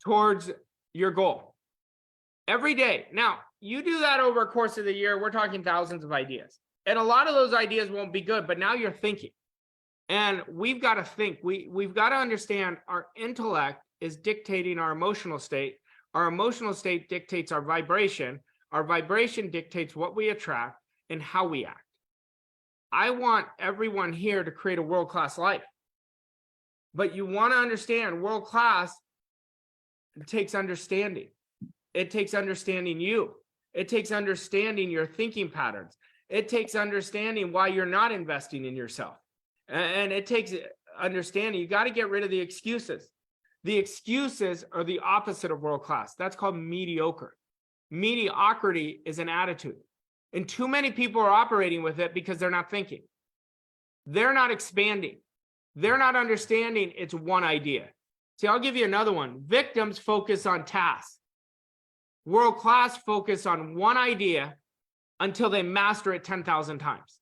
towards your goal every day. Now, you do that over a course of the year, we're talking thousands of ideas. And a lot of those ideas won't be good, but now you're thinking. And we've got to think. We've got to understand our intellect is dictating our emotional state. Our emotional state dictates our vibration. Our vibration dictates what we attract and how we act. I want everyone here to create a world-class life. But you want to understand, world-class, it takes understanding. It takes understanding you. It takes understanding your thinking patterns. It takes understanding why you're not investing in yourself. And it takes understanding. You got to get rid of the excuses. The excuses are the opposite of world-class. That's called mediocre. Mediocrity is an attitude. And too many people are operating with it because they're not thinking. They're not expanding. They're not understanding it's one idea. See, I'll give you another one. Victims focus on tasks. World-class focus on one idea until they master it 10,000 times.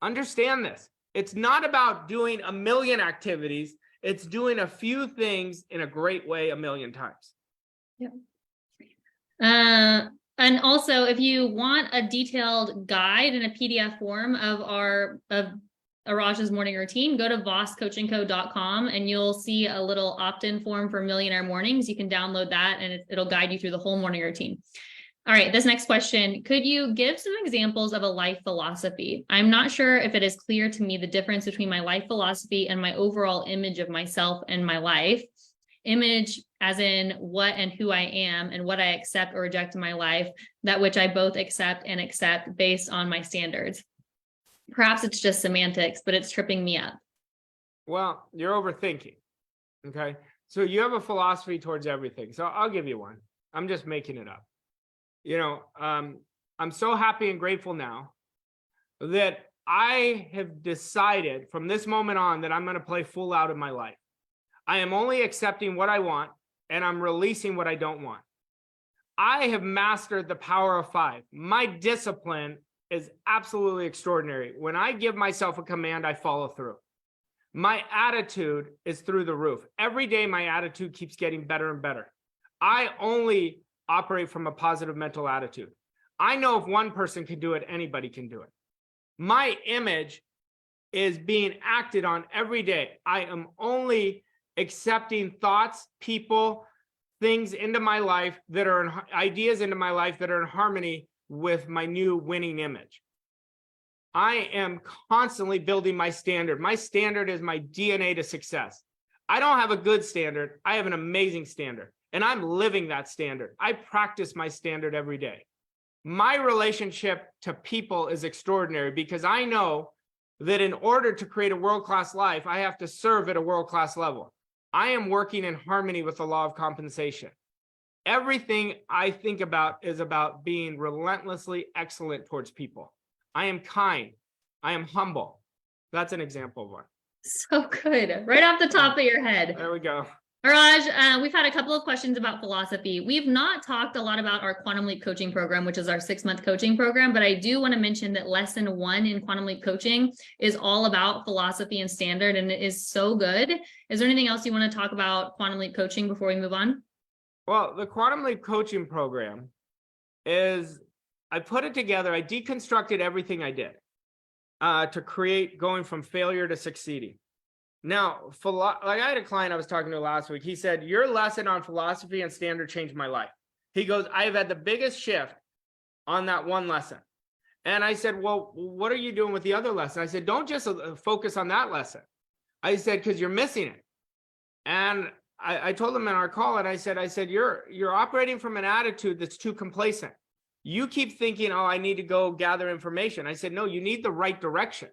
Understand this. It's not about doing a million activities. It's doing a few things in a great way 1,000,000 times. Yeah. And also, if you want a detailed guide in a PDF form of Arash's morning routine, go to vosscoachingco.com and you'll see a little opt-in form for Millionaire Mornings. You can download that and it'll guide you through the whole morning routine. All right, this next question, could you give some examples of a life philosophy? I'm not sure if it is clear to me the difference between my life philosophy and my overall image of myself and my life. Image as in what and who I am and what I accept or reject in my life, that which I both accept and accept based on my standards. Perhaps it's just semantics, but it's tripping me up. Well, you're overthinking. Okay. So you have a philosophy towards everything. So I'll give you one. I'm just making it up. I'm so happy and grateful now that I have decided from this moment on that I'm going to play full out in my life. I am only accepting what I want and I'm releasing what I don't want. I have mastered the power of 5. My discipline is absolutely extraordinary. When I give myself a command, I follow through. My attitude is through the roof. Every day, my attitude keeps getting better and better. I only operate from a positive mental attitude. I know if one person can do it, anybody can do it. My image is being acted on every day. I am only accepting thoughts, people, things into my life that are ideas into my life that are in harmony with my new winning image. I am constantly building my standard. My standard is my DNA to success. I don't have a good standard. I have an amazing standard, and I'm living that standard. I practice my standard every day. My relationship to people is extraordinary because I know that in order to create a world-class life, I have to serve at a world-class level. I am working in harmony with the law of compensation. Everything I think about is about being relentlessly excellent towards people. I am kind. I am humble. That's an example of one. So good. Right off the top of your head. There we go. Arash, we've had a couple of questions about philosophy. We've not talked a lot about our Quantum Leap coaching program, which is our 6-month coaching program, but I do want to mention that lesson 1 in Quantum Leap coaching is all about philosophy and standard, and it is so good. Is there anything else you want to talk about Quantum Leap coaching before we move on? Well, the Quantum Leap coaching program is, I put it together, I deconstructed everything I did to create going from failure to succeeding. Now, like I had a client I was talking to last week. He said, your lesson on philosophy and standard changed my life. He goes, I've had the biggest shift on that one lesson. And I said, well, what are you doing with the other lesson? I said, don't just focus on that lesson. I said, because you're missing it. And I told him in our call, and I said, you're operating from an attitude that's too complacent. You keep thinking, oh, I need to go gather information. I said, no, you need the right direction.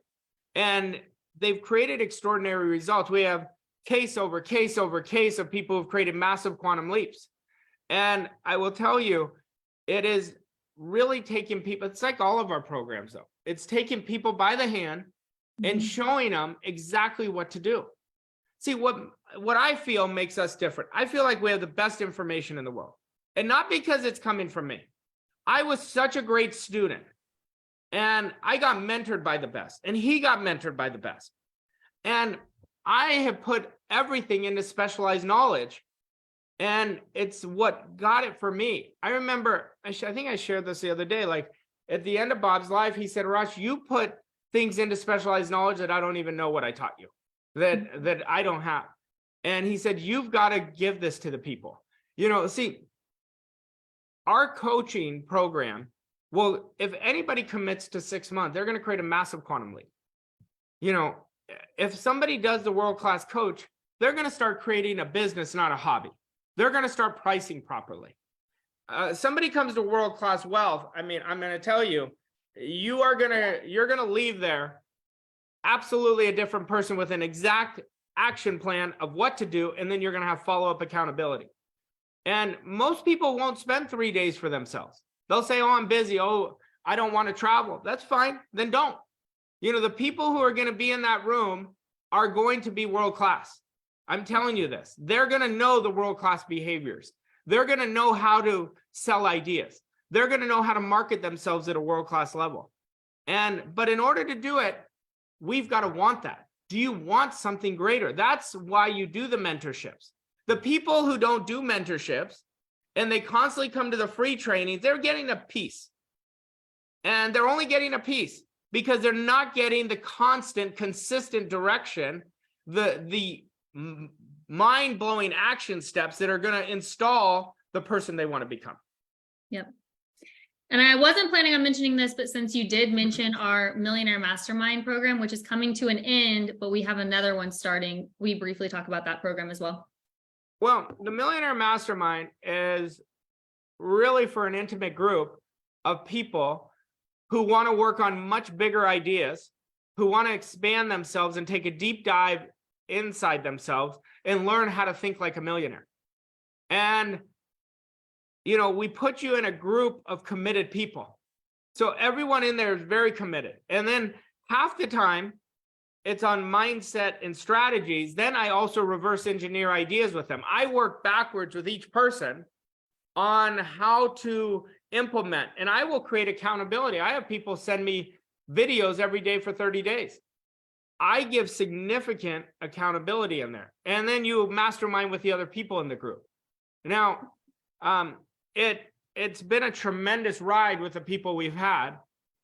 And they've created extraordinary results. We have case over case over case of people who've created massive quantum leaps. And I will tell you, it is really taking people, it's like all of our programs though. It's taking people by the hand and showing them exactly what to do. See, what I feel makes us different. I feel like we have the best information in the world. And not because it's coming from me. I was such a great student. And I got mentored by the best, and he got mentored by the best. And I have put everything into specialized knowledge, and it's what got it for me. I remember, I think I shared this the other day, like at the end of Bob's life, he said, Arash, you put things into specialized knowledge that I don't even know what I taught you, that I don't have. And he said, you've got to give this to the people. See, our coaching program, well, if anybody commits to 6 months, they're going to create a massive quantum leap. If somebody does the world-class coach, they're going to start creating a business, not a hobby. They're going to start pricing properly. Somebody comes to world-class wealth. I mean, I'm going to tell you, you're going to leave there absolutely a different person with an exact action plan of what to do. And then you're going to have follow-up accountability. And most people won't spend 3 days for themselves. They'll say, oh, I'm busy. Oh, I don't want to travel. That's fine. Then don't. The people who are going to be in that room are going to be world-class. I'm telling you this. They're going to know the world-class behaviors. They're going to know how to sell ideas. They're going to know how to market themselves at a world-class level. But in order to do it, we've got to want that. Do you want something greater? That's why you do the mentorships. The people who don't do mentorships, and they constantly come to the free training, they're getting a piece. And they're only getting a piece because they're not getting the constant, consistent direction, the mind-blowing action steps that are going to install the person they want to become. Yep. And I wasn't planning on mentioning this, but since you did mention our Millionaire Mastermind program, which is coming to an end, but we have another one starting, we briefly talk about that program as well. Well, the Millionaire Mastermind is really for an intimate group of people who want to work on much bigger ideas, who want to expand themselves and take a deep dive inside themselves and learn how to think like a millionaire. And, we put you in a group of committed people. So everyone in there is very committed. And then half the time, it's on mindset and strategies. Then I also reverse engineer ideas with them. I work backwards with each person on how to implement, and I will create accountability. I have people send me videos every day for 30 days. I give significant accountability in there. And then you mastermind with the other people in the group. Now, it's been a tremendous ride with the people we've had.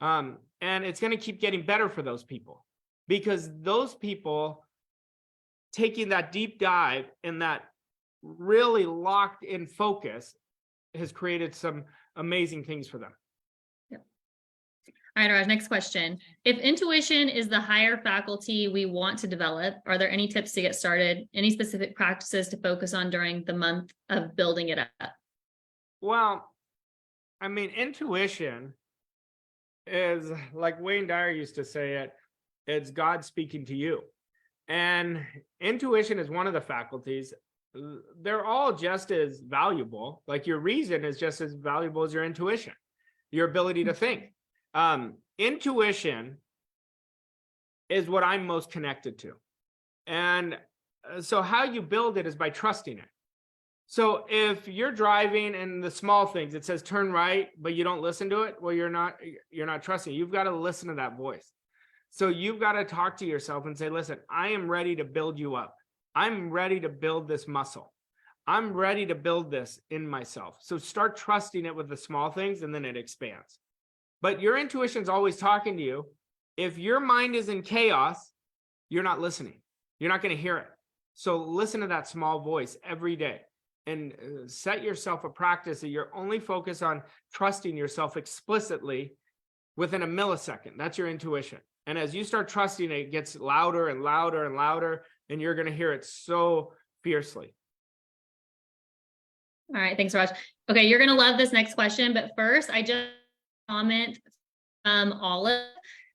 And it's going to keep getting better for those people, because those people taking that deep dive and that really locked in focus has created some amazing things for them. All right, Raj, next question. If intuition is the higher faculty we want to develop, are there any tips to get started? Any specific practices to focus on during the month of building it up? Well, I mean, intuition is, like Wayne Dyer used to say it, it's God speaking to you. And intuition is one of the faculties. They're all just as valuable. Like your reason is just as valuable as your intuition, your ability to think. Intuition is what I'm most connected to. And so how you build it is by trusting it. So if you're driving and the small things, it says turn right, but you don't listen to it, well, you're not trusting. You've got to listen to that voice. So you've got to talk to yourself and say, listen, I am ready to build you up. I'm ready to build this muscle. I'm ready to build this in myself. So start trusting it with the small things, and then it expands. But your intuition's always talking to you. If your mind is in chaos, you're not listening. You're not going to hear it. So listen to that small voice every day, and set yourself a practice that you're only focused on trusting yourself explicitly within a millisecond. That's your intuition. And as you start trusting it, it gets louder and louder and louder, and you're going to hear it so fiercely. All right. Thanks, Raj. Okay. You're going to love this next question, but first I just comment from Olive.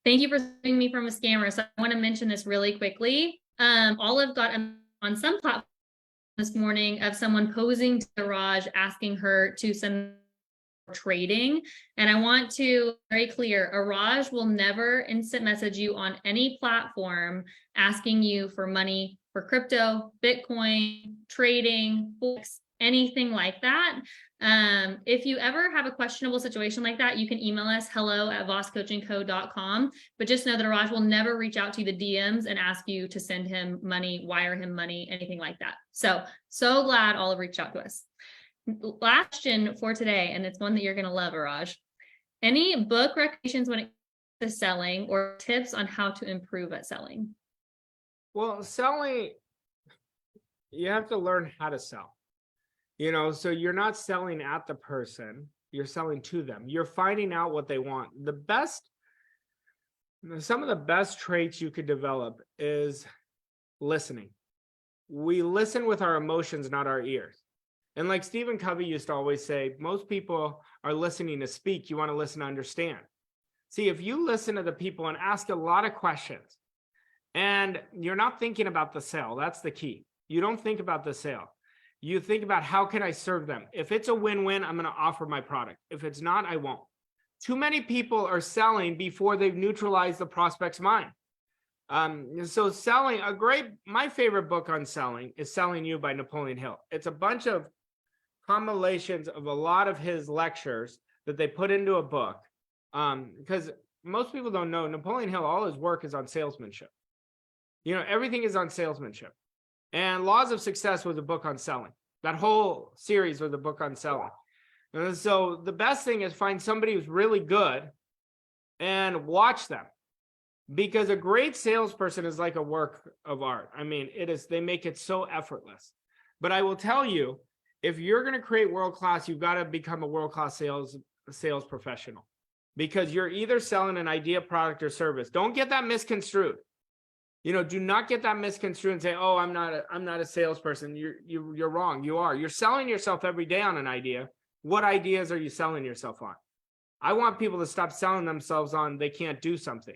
Thank you for saving me from a scammer. So I want to mention this really quickly. Olive got on some platform this morning of someone posing to Raj, asking her to send trading. And I want to be very clear, Arash will never instant message you on any platform asking you for money for crypto, Bitcoin, trading, books, anything like that. If you ever have a questionable situation like that, you can email us hello@vosscoachingco.com. But just know that Arash will never reach out to you, the DMs, and ask you to send him money, wire him money, anything like that. So glad Olive reached out to us. Last question for today, and it's one that you're going to love, Arash. Any book recommendations when it comes to selling, or tips on how to improve at selling? Well, selling, you have to learn how to sell. So you're not selling at the person, you're selling to them. You're finding out what they want. Some of the best traits you could develop is listening. We listen with our emotions, not our ears. And like Stephen Covey used to always say, most people are listening to speak. You want to listen to understand. See, if you listen to the people and ask a lot of questions, and you're not thinking about the sale, that's the key. You don't think about the sale. You think about, how can I serve them? If it's a win-win, I'm going to offer my product. If it's not, I won't. Too many people are selling before they've neutralized the prospect's mind. So selling, my favorite book on selling is Selling You by Napoleon Hill. It's a bunch of compilations of a lot of his lectures that they put into a book. Because most people don't know, Napoleon Hill, all his work is on salesmanship. Everything is on salesmanship. And Laws of Success was a book on selling. That whole series was a book on selling. And so the best thing is find somebody who's really good and watch them. Because a great salesperson is like a work of art. I mean, they make it so effortless. But I will tell you, if you're going to create world-class, you've got to become a world-class sales professional. Because you're either selling an idea, product, or service. Don't get that misconstrued. Do not get that misconstrued and say, oh, I'm not a salesperson. You're wrong. You are. You're selling yourself every day on an idea. What ideas are you selling yourself on? I want people to stop selling themselves on they can't do something.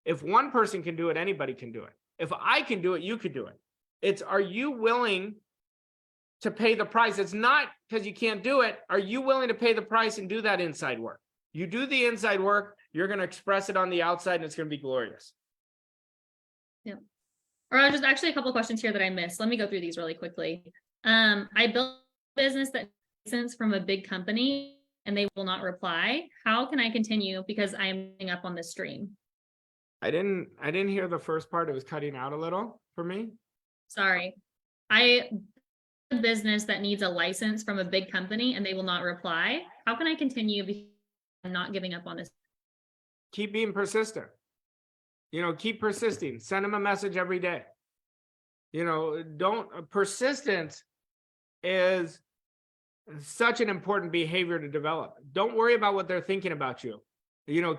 If one person can do it, anybody can do it. If I can do it, you could do it. It's, are you willing to pay the price? It's not because you can't do it. Are you willing to pay the price and do that inside work? You do the inside work, you're going to express it on the outside, and it's going to be glorious. Yeah. Or just actually a couple of questions here that I missed. Let me go through these really quickly. I built a business that license from a big company and they will not reply. How can I continue because I am up on this stream? I didn't hear the first part. It was cutting out a little for me. Sorry. I a business that needs a license from a big company and they will not reply. How can I continue because I'm not giving up on this? Keep being persistent. Keep persisting. Send them a message every day. Persistence is such an important behavior to develop. Don't worry about what they're thinking about you.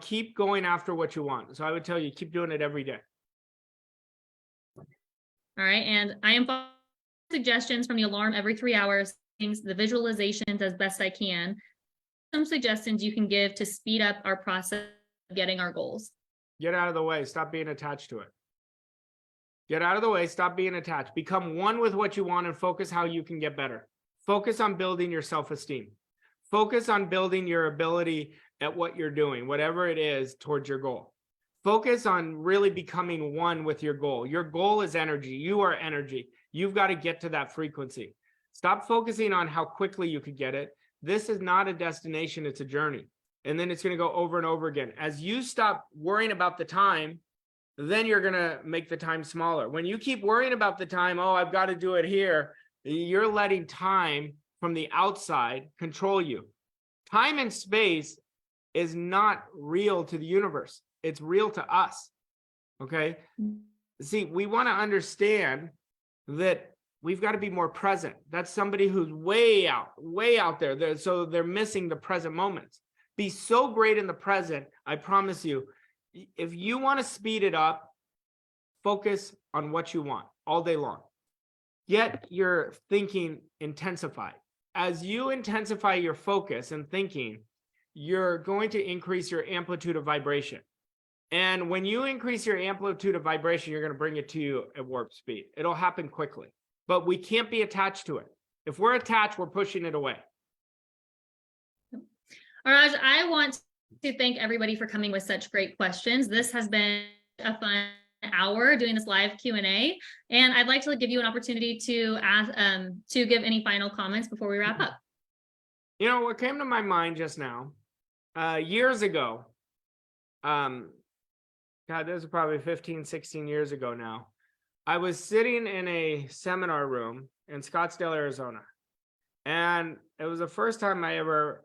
Keep going after what you want. So I would tell you, keep doing it every day. All right. And I am following suggestions from the alarm every 3 hours, the visualizations as best I can. Some suggestions you can give to speed up our process of getting our goals. Get out of the way. Stop being attached to it. Get out of the way. Stop being attached. Become one with what you want and focus how you can get better. Focus on building your self-esteem. Focus on building your ability at what you're doing, whatever it is, towards your goal. Focus on really becoming one with your goal. Your goal is energy. You are energy. You've got to get to that frequency. Stop focusing on how quickly you could get it. This is not a destination. It's a journey. And then it's going to go over and over again. As you stop worrying about the time, then you're going to make the time smaller. When you keep worrying about the time, oh, I've got to do it here, you're letting time from the outside control you. Time and space is not real to the universe. It's real to us. Okay? See, we want to understand that we've got to be more present. That's somebody who's way out there. So they're missing the present moments. Be so great in the present. I promise you, if you want to speed it up, focus on what you want all day long. Get your thinking intensified. As you intensify your focus and thinking, you're going to increase your amplitude of vibration. And when you increase your amplitude of vibration, you're going to bring it to you at warp speed. It'll happen quickly, but we can't be attached to it. If we're attached, we're pushing it away. Arash, I want to thank everybody for coming with such great questions. This has been a fun hour doing this live Q&A, and I'd like to give you an opportunity to ask, to give any final comments before we wrap up. What came to my mind just now, years ago, God, this is probably 15, 16 years ago now. I was sitting in a seminar room in Scottsdale, Arizona, and it was the first time I ever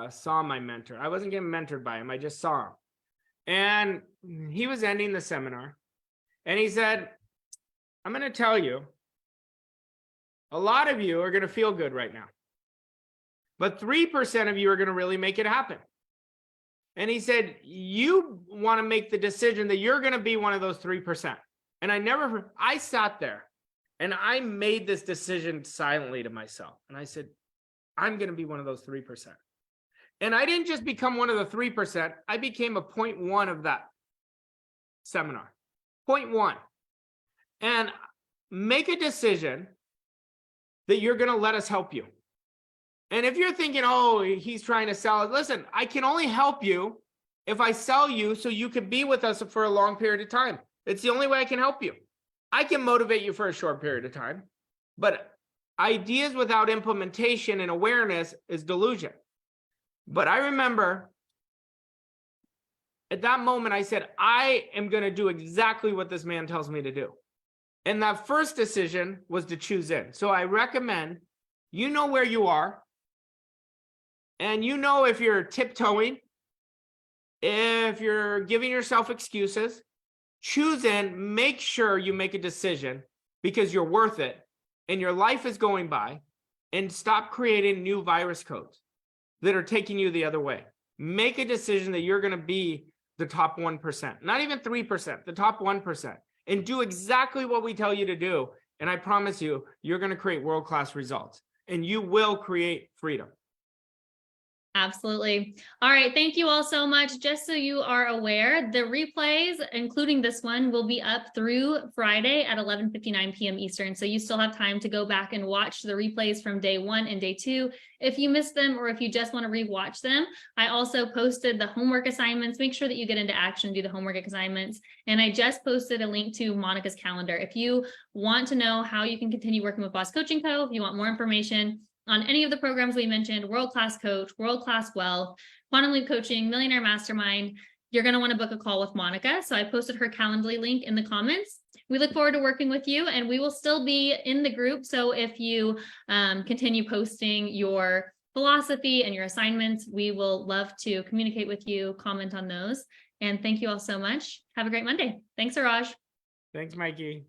saw my mentor. I wasn't getting mentored by him. I just saw him. And he was ending the seminar. And he said, I'm going to tell you, a lot of you are going to feel good right now. But 3% of you are going to really make it happen. And he said, you want to make the decision that you're going to be one of those 3%. And I sat there and I made this decision silently to myself. And I said, I'm going to be one of those 3%. And I didn't just become one of the 3%. I became a 0.1 of that seminar. 0.1. And make a decision that you're going to let us help you. And if you're thinking, oh, he's trying to sell it, listen, I can only help you if I sell you so you can be with us for a long period of time. It's the only way I can help you. I can motivate you for a short period of time, but ideas without implementation and awareness is delusion. But I remember at that moment, I said, I am going to do exactly what this man tells me to do. And that first decision was to choose in. So I recommend, you know where you are, and you know if you're tiptoeing, if you're giving yourself excuses, choose in, make sure you make a decision because you're worth it and your life is going by, and stop creating new virus codes that are taking you the other way. Make a decision that you're going to be the top 1%, not even 3%, the top 1%. and do exactly what we tell you to do. And I promise you, you're going to create world-class results, and you will create freedom. Absolutely. All right. Thank you all so much. Just so you are aware, the replays, including this one, will be up through Friday at 11:59 p.m. Eastern. So you still have time to go back and watch the replays from day 1 and day 2. If you missed them, or if you just want to rewatch them, I also posted the homework assignments. Make sure that you get into action and do the homework assignments. And I just posted a link to Monica's calendar. If you want to know how you can continue working with Boss Coaching Co., if you want more information on any of the programs we mentioned, World-Class Coach, World-Class Wealth, Quantum Leap Coaching, Millionaire Mastermind, you're going to want to book a call with Monica. So I posted her Calendly link in the comments. We look forward to working with you, and we will still be in the group. So if you continue posting your philosophy and your assignments, we will love to communicate with you, comment on those. And thank you all so much. Have a great Monday. Thanks, Arash. Thanks, Mykie.